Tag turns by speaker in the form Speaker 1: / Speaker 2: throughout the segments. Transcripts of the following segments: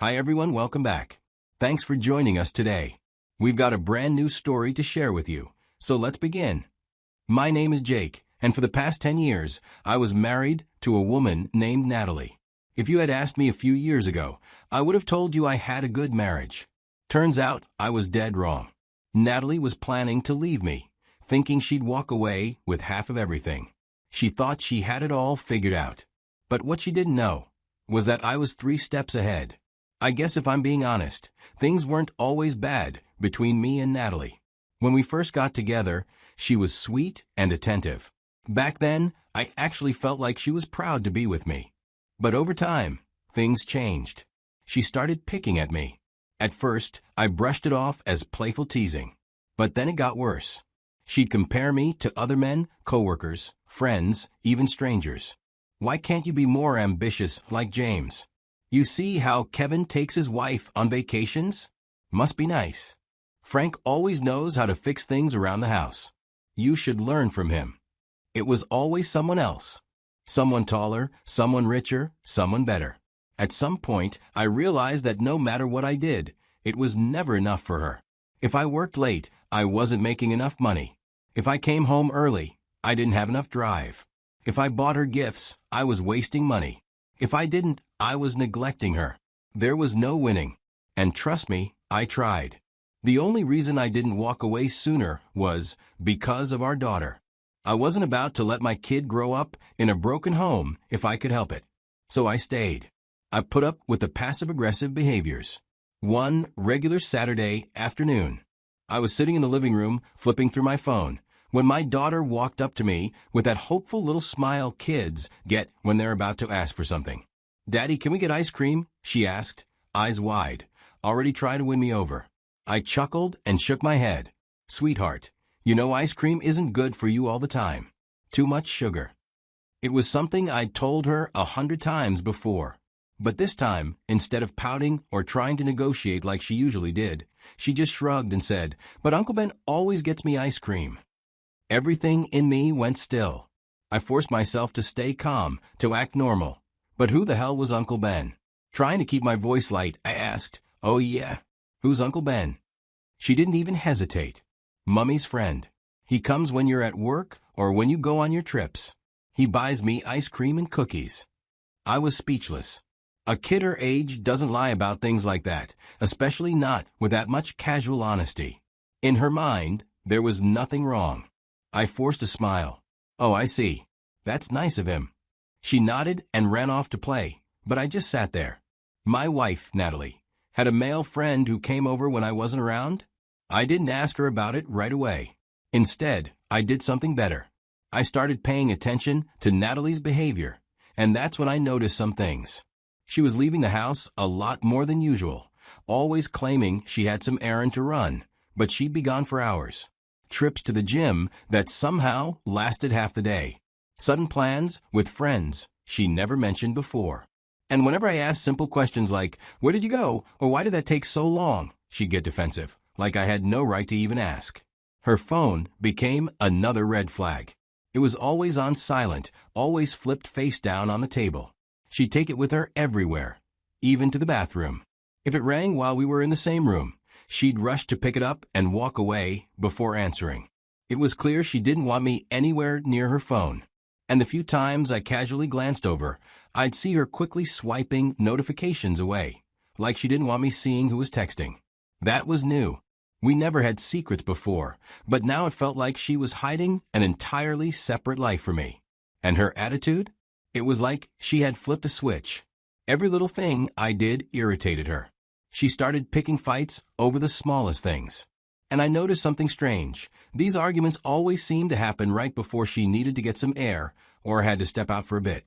Speaker 1: Hi everyone, welcome back. Thanks for joining us today. We've got a brand new story to share with you, so let's begin. My name is Jake, and for the past 10 years, I was married to a woman named Natalie. If you had asked me a few years ago, I would have told you I had a good marriage. Turns out, I was dead wrong. Natalie was planning to leave me, thinking she'd walk away with half of everything. She thought she had it all figured out. But what she didn't know was that I was 3 steps ahead. I guess if I'm being honest, things weren't always bad between me and Natalie. When we first got together, she was sweet and attentive. Back then, I actually felt like she was proud to be with me. But over time, things changed. She started picking at me. At first, I brushed it off as playful teasing. But then it got worse. She'd compare me to other men, coworkers, friends, even strangers. Why can't you be more ambitious like James? You see how Kevin takes his wife on vacations? Must be nice. Frank always knows how to fix things around the house. You should learn from him. It was always someone else. Someone taller, someone richer, someone better. At some point, I realized that no matter what I did, it was never enough for her. If I worked late, I wasn't making enough money. If I came home early, I didn't have enough drive. If I bought her gifts, I was wasting money. If I didn't, I was neglecting her. There was no winning. And trust me, I tried. The only reason I didn't walk away sooner was because of our daughter. I wasn't about to let my kid grow up in a broken home if I could help it. So I stayed. I put up with the passive-aggressive behaviors. One regular Saturday afternoon, I was sitting in the living room flipping through my phone when my daughter walked up to me with that hopeful little smile kids get when they're about to ask for something. "Daddy, can we get ice cream?" she asked, eyes wide, already trying to win me over. I chuckled and shook my head. "Sweetheart, you know ice cream isn't good for you all the time. Too much sugar." It was something I'd told her 100 times before. But this time, instead of pouting or trying to negotiate like she usually did, she just shrugged and said, "But Uncle Ben always gets me ice cream." Everything in me went still. I forced myself to stay calm, to act normal. But who the hell was Uncle Ben? Trying to keep my voice light, I asked, "Oh yeah, who's Uncle Ben?" She didn't even hesitate. "Mummy's friend. He comes when you're at work or when you go on your trips. He buys me ice cream and cookies." I was speechless. A kid her age doesn't lie about things like that, especially not with that much casual honesty. In her mind, there was nothing wrong. I forced a smile. "Oh, I see. That's nice of him." She nodded and ran off to play, but I just sat there. My wife, Natalie, had a male friend who came over when I wasn't around. I didn't ask her about it right away. Instead, I did something better. I started paying attention to Natalie's behavior, and that's when I noticed some things. She was leaving the house a lot more than usual, always claiming she had some errand to run, but she'd be gone for hours. Trips to the gym that somehow lasted half the day. Sudden plans with friends she never mentioned before. And whenever I asked simple questions like, "Where did you go?" or "Why did that take so long?" she'd get defensive, like I had no right to even ask. Her phone became another red flag. It was always on silent, always flipped face down on the table. She'd take it with her everywhere, even to the bathroom. If it rang while we were in the same room, she'd rush to pick it up and walk away before answering. It was clear she didn't want me anywhere near her phone. And the few times I casually glanced over, I'd see her quickly swiping notifications away, like she didn't want me seeing who was texting. That was new. We never had secrets before, but now it felt like she was hiding an entirely separate life from me. And her attitude? It was like she had flipped a switch. Every little thing I did irritated her. She started picking fights over the smallest things. And I noticed something strange. These arguments always seemed to happen right before she needed to get some air or had to step out for a bit.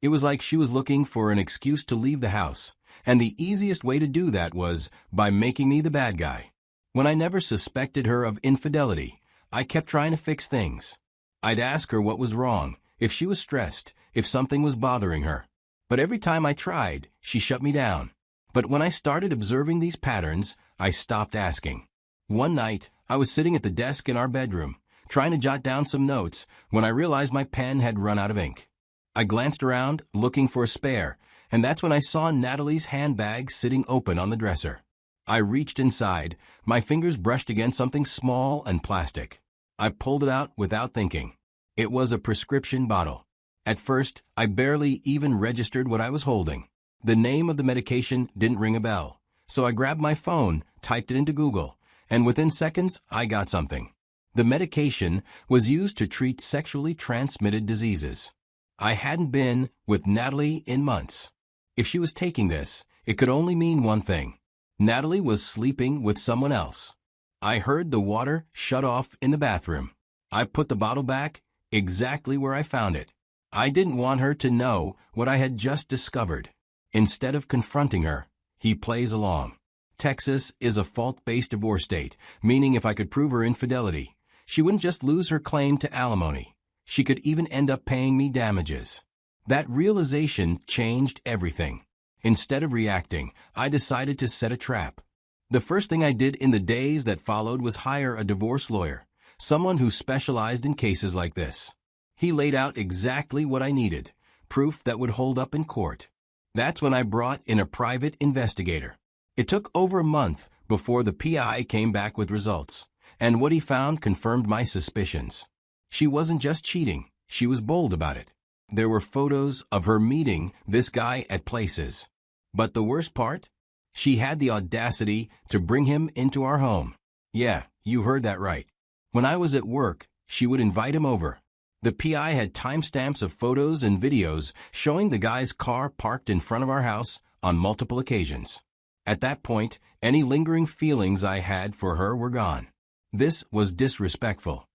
Speaker 1: It was like she was looking for an excuse to leave the house, and the easiest way to do that was by making me the bad guy. When I never suspected her of infidelity, I kept trying to fix things. I'd ask her what was wrong, if she was stressed, if something was bothering her. But every time I tried, she shut me down. But when I started observing these patterns, I stopped asking. One night, I was sitting at the desk in our bedroom, trying to jot down some notes, when I realized my pen had run out of ink. I glanced around, looking for a spare, And that's when I saw Natalie's handbag sitting open on the dresser. I reached inside, my fingers brushed against something small and plastic. I pulled it out without thinking. It was a prescription bottle. At first, I barely even registered what I was holding. The name of the medication didn't ring a bell, so I grabbed my phone, typed it into Google, and within seconds, I got something. The medication was used to treat sexually transmitted diseases. I hadn't been with Natalie in months. If she was taking this, it could only mean one thing. Natalie was sleeping with someone else. I heard the water shut off in the bathroom. I put the bottle back, exactly where I found it. I didn't want her to know what I had just discovered. Instead of confronting her, he plays along. Texas is a fault-based divorce state, meaning if I could prove her infidelity, she wouldn't just lose her claim to alimony. She could even end up paying me damages. That realization changed everything. Instead of reacting, I decided to set a trap. The first thing I did in the days that followed was hire a divorce lawyer, someone who specialized in cases like this. He laid out exactly what I needed, proof that would hold up in court. That's when I brought in a private investigator. It took over a month before the PI came back with results, and what he found confirmed my suspicions. She wasn't just cheating, she was bold about it. There were photos of her meeting this guy at places. But the worst part? She had the audacity to bring him into our home. Yeah, you heard that right. When I was at work, she would invite him over. The PI had timestamps of photos and videos showing the guy's car parked in front of our house on multiple occasions. At that point, any lingering feelings I had for her were gone. This was disrespectful.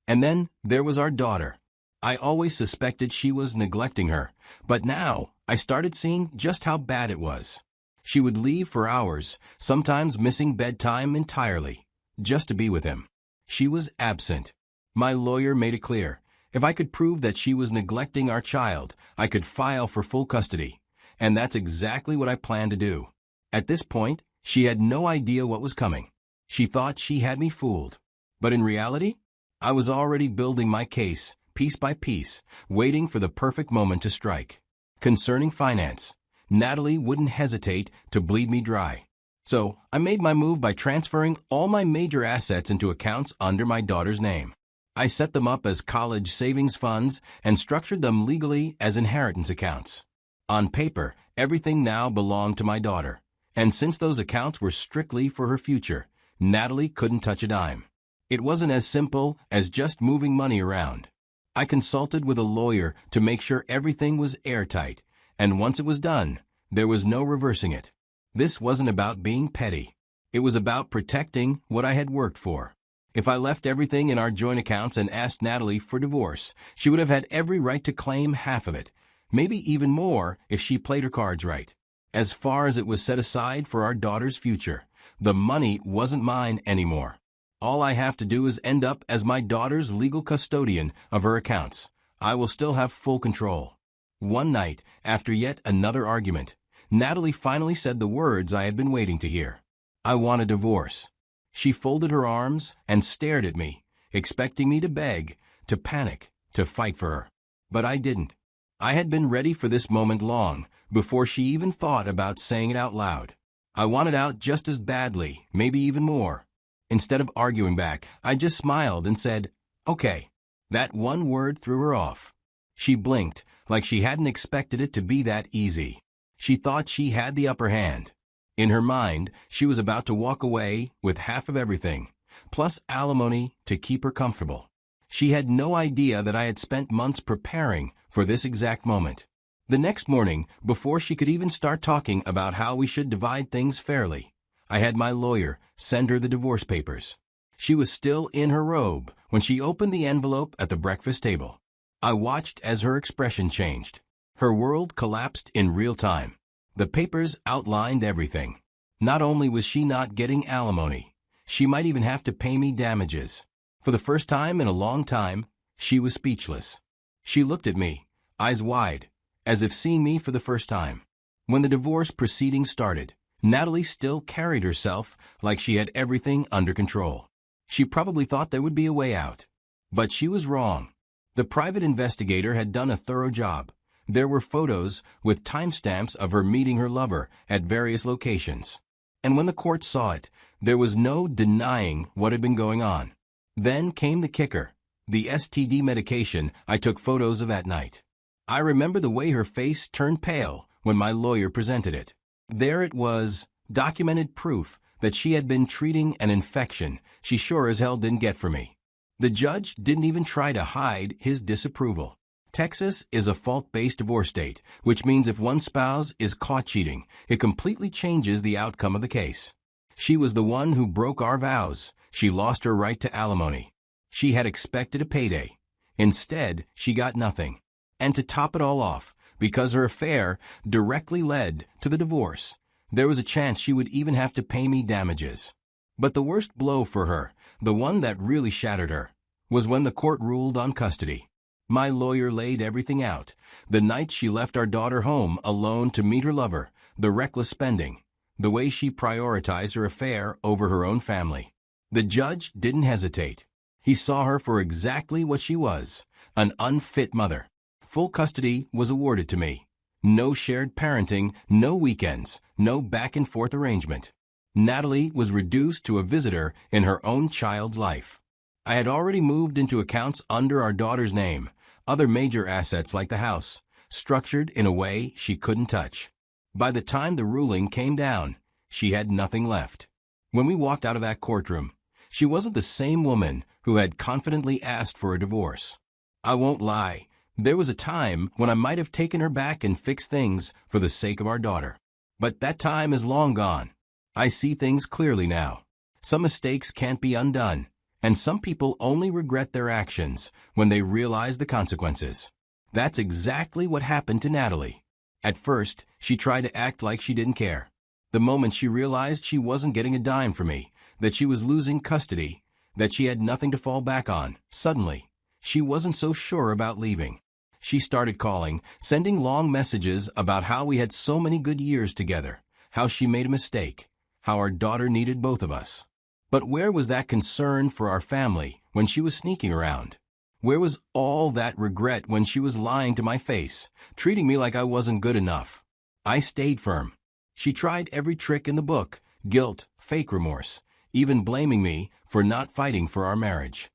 Speaker 1: And then there was our daughter. I always suspected she was neglecting her, but now I started seeing just how bad it was. She would leave for hours, sometimes missing bedtime entirely, just to be with him. She was absent. My lawyer made it clear, if I could prove that she was neglecting our child, I could file for full custody. And that's exactly what I planned to do. At this point, she had no idea what was coming. She thought she had me fooled. But in reality, I was already building my case, piece by piece, waiting for the perfect moment to strike. Concerning finance, Natalie wouldn't hesitate to bleed me dry. So I made my move by transferring all my major assets into accounts under my daughter's name. I set them up as college savings funds and structured them legally as inheritance accounts. On paper, everything now belonged to my daughter. And since those accounts were strictly for her future, Natalie couldn't touch a dime. It wasn't as simple as just moving money around. I consulted with a lawyer to make sure everything was airtight, and once it was done, there was no reversing it. This wasn't about being petty. It was about protecting what I had worked for. If I left everything in our joint accounts and asked Natalie for divorce, she would have had every right to claim half of it, maybe even more if she played her cards right. As far as it was set aside for our daughter's future, the money wasn't mine anymore. All I have to do is end up as my daughter's legal custodian of her accounts. I will still have full control. One night, after yet another argument, Natalie finally said the words I had been waiting to hear. I want a divorce. She folded her arms and stared at me, expecting me to beg, to panic, to fight for her. But I didn't. I had been ready for this moment long, before she even thought about saying it out loud. I wanted out just as badly, maybe even more. Instead of arguing back, I just smiled and said, "Okay." That one word threw her off. She blinked, like she hadn't expected it to be that easy. She thought she had the upper hand. In her mind, she was about to walk away with half of everything, plus alimony to keep her comfortable. She had no idea that I had spent months preparing for this exact moment. The next morning, before she could even start talking about how we should divide things fairly, I had my lawyer send her the divorce papers. She was still in her robe when she opened the envelope at the breakfast table. I watched as her expression changed. Her world collapsed in real time. The papers outlined everything. Not only was she not getting alimony, she might even have to pay me damages. For the first time in a long time, she was speechless. She looked at me, eyes wide, as if seeing me for the first time. When the divorce proceedings started, Natalie still carried herself like she had everything under control. She probably thought there would be a way out. But she was wrong. The private investigator had done a thorough job, There were photos with timestamps of her meeting her lover at various locations. And when the court saw it, there was no denying what had been going on. Then came the kicker, the STD medication I took photos of at night. I remember the way her face turned pale when my lawyer presented it. There it was, documented proof that she had been treating an infection she sure as hell didn't get for me. The judge didn't even try to hide his disapproval. Texas is a fault-based divorce state, which means if one spouse is caught cheating, it completely changes the outcome of the case. She was the one who broke our vows. She lost her right to alimony. She had expected a payday. Instead, she got nothing. And to top it all off, because her affair directly led to the divorce, there was a chance she would even have to pay me damages. But the worst blow for her, the one that really shattered her, was when the court ruled on custody. My lawyer laid everything out. The night she left our daughter home alone to meet her lover, the reckless spending, the way she prioritized her affair over her own family. The judge didn't hesitate. He saw her for exactly what she was, an unfit mother. Full custody was awarded to me. No shared parenting, no weekends, no back-and-forth arrangement. Natalie was reduced to a visitor in her own child's life. I had already moved into accounts under our daughter's name, other major assets like the house, structured in a way she couldn't touch. By the time the ruling came down, she had nothing left. When we walked out of that courtroom, she wasn't the same woman who had confidently asked for a divorce. I won't lie, there was a time when I might have taken her back and fixed things for the sake of our daughter. But that time is long gone. I see things clearly now. Some mistakes can't be undone, and some people only regret their actions when they realize the consequences. That's exactly what happened to Natalie. At first, she tried to act like she didn't care. The moment she realized she wasn't getting a dime from me, that she was losing custody, that she had nothing to fall back on, suddenly, she wasn't so sure about leaving. She started calling, sending long messages about how we had so many good years together, how she made a mistake, how our daughter needed both of us. But where was that concern for our family when she was sneaking around? Where was all that regret when she was lying to my face, treating me like I wasn't good enough? I stayed firm. She tried every trick in the book, guilt, fake remorse, even blaming me for not fighting for our marriage.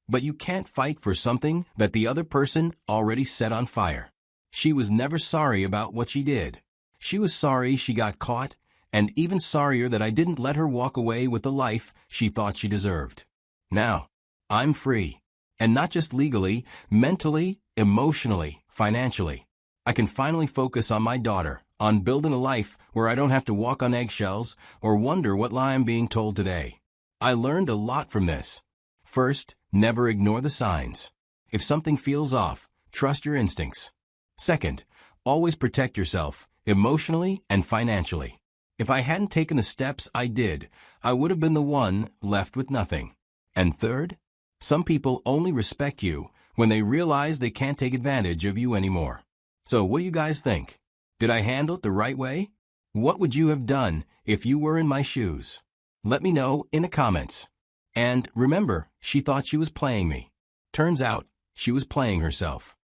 Speaker 1: But you can't fight for something that the other person already set on fire. She was never sorry about what she did. She was sorry she got caught, and even sorrier that I didn't let her walk away with the life she thought she deserved. Now, I'm free. And not just legally, mentally, emotionally, financially. I can finally focus on my daughter, on building a life where I don't have to walk on eggshells or wonder what lie I'm being told today. I learned a lot from this. First, never ignore the signs. If something feels off, trust your instincts. Second, always protect yourself, emotionally and financially. If I hadn't taken the steps I did, I would have been the one left with nothing. And third, some people only respect you when they realize they can't take advantage of you anymore. So what do you guys think? Did I handle it the right way? What would you have done if you were in my shoes? Let me know in the comments. And remember, she thought she was playing me. Turns out, she was playing herself.